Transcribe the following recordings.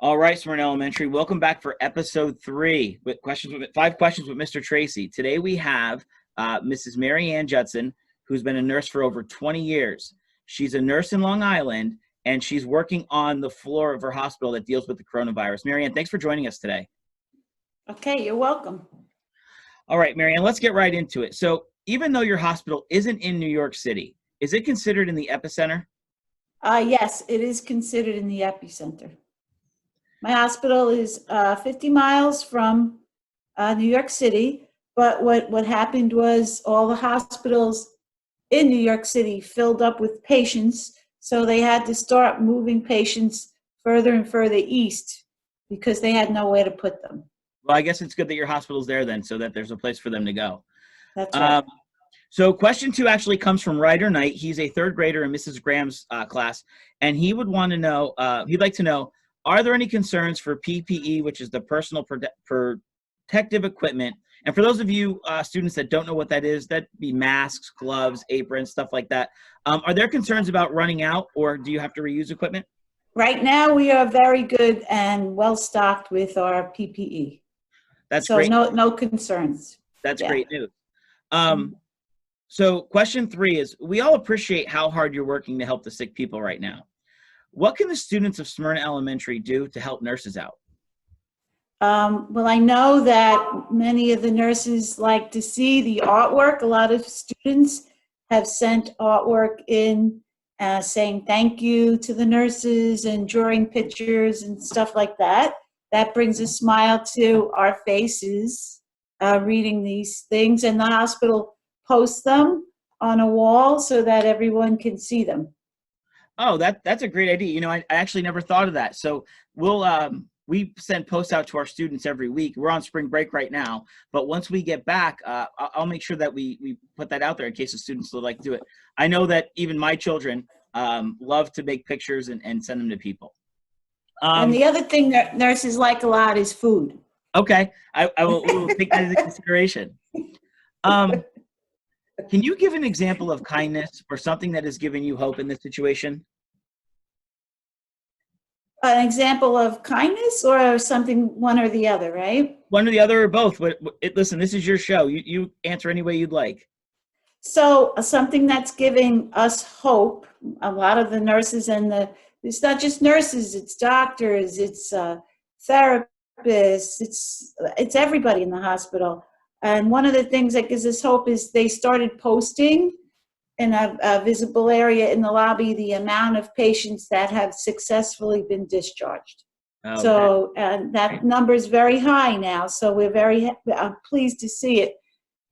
All right, Smyrna Elementary, welcome back for episode 3 with five questions with Mr. Tracy. Today we have Mrs. Mary Ann Judson, who's been a nurse for over 20 years. She's a nurse in Long Island, and she's working on the floor of her hospital that deals with the coronavirus. Mary Ann, thanks for joining us today. Okay, you're welcome. All right, Mary Ann, let's get right into it. So even though your hospital isn't in New York City, is it considered in the epicenter? Yes, it is considered in the epicenter. My hospital is 50 miles from New York City, but what happened was all the hospitals in New York City filled up with patients, so they had to start moving patients further and further east because they had nowhere to put them. Well, I guess it's good that your hospital's there then, so that there's a place for them to go. That's right. So question 2 actually comes from Ryder Knight. He's a third grader in Mrs. Graham's class, and he would want to know, he'd like to know, are there any concerns for PPE, which is the personal protective equipment? And for those of you students that don't know what that is, that'd be masks, gloves, aprons, stuff like that. Are there concerns about running out, or do you have to reuse equipment? Right now, we are very good and well stocked with our PPE. That's so great. No concerns. That's great news. So question 3 is, we all appreciate how hard you're working to help the sick people right now. What can the students of Smyrna Elementary do to help nurses out? Well, I know that many of the nurses like to see the artwork. A lot of students have sent artwork in saying thank you to the nurses and drawing pictures and stuff like that. That brings a smile to our faces reading these things, and the hospital posts them on a wall so that everyone can see them. Oh, that's a great idea. You know, I actually never thought of that. So we'll we send posts out to our students every week. We're on spring break right now, but once we get back, I'll make sure that we put that out there in case the students would like to do it. I know that even my children love to make pictures and send them to people. And the other thing that nurses like a lot is food. Okay, we'll take that into consideration. Can you give an example of kindness or something that has given you hope in this situation? An example of kindness or something, one or the other, right? One or the other or both. Listen, this is your show. You answer any way you'd like. So something that's giving us hope, a lot of the nurses it's not just nurses, it's doctors, it's therapists, it's everybody in the hospital. And one of the things that gives us hope is they started posting in a visible area in the lobby the amount of patients that have successfully been discharged. Okay. So that number is very high now, so we're very pleased to see it.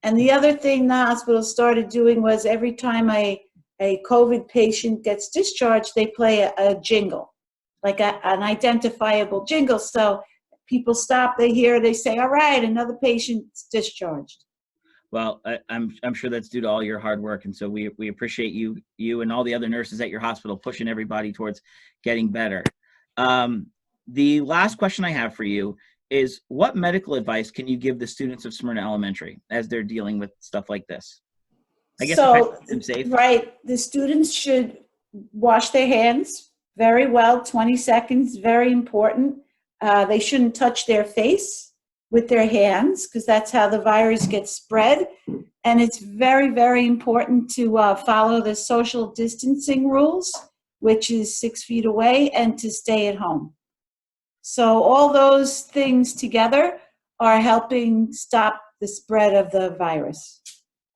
And the other thing the hospital started doing was every time a COVID patient gets discharged, they play a jingle, like an identifiable jingle. So people stop, they hear, they say, all right, another patient's discharged. Well, I'm sure that's due to all your hard work, and so we appreciate you and all the other nurses at your hospital pushing everybody towards getting better. The last question I have for you is, what medical advice can you give the students of Smyrna Elementary as they're dealing with stuff like this? I guess so, keep them safe. Right, the students should wash their hands very well, 20 seconds, very important. They shouldn't touch their face with their hands because that's how the virus gets spread. And it's very, very important to follow the social distancing rules, which is 6 feet away, and to stay at home. So all those things together are helping stop the spread of the virus.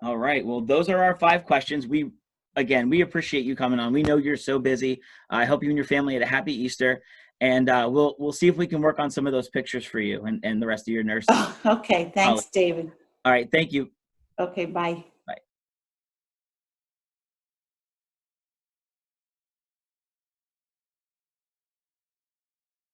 All right. Well, those are our 5 questions. We appreciate you coming on. We know you're so busy. I hope you and your family had a happy Easter. And we'll see if we can work on some of those pictures for you and the rest of your nurses. Okay. Thanks, David. All right. Thank you. Okay. Bye.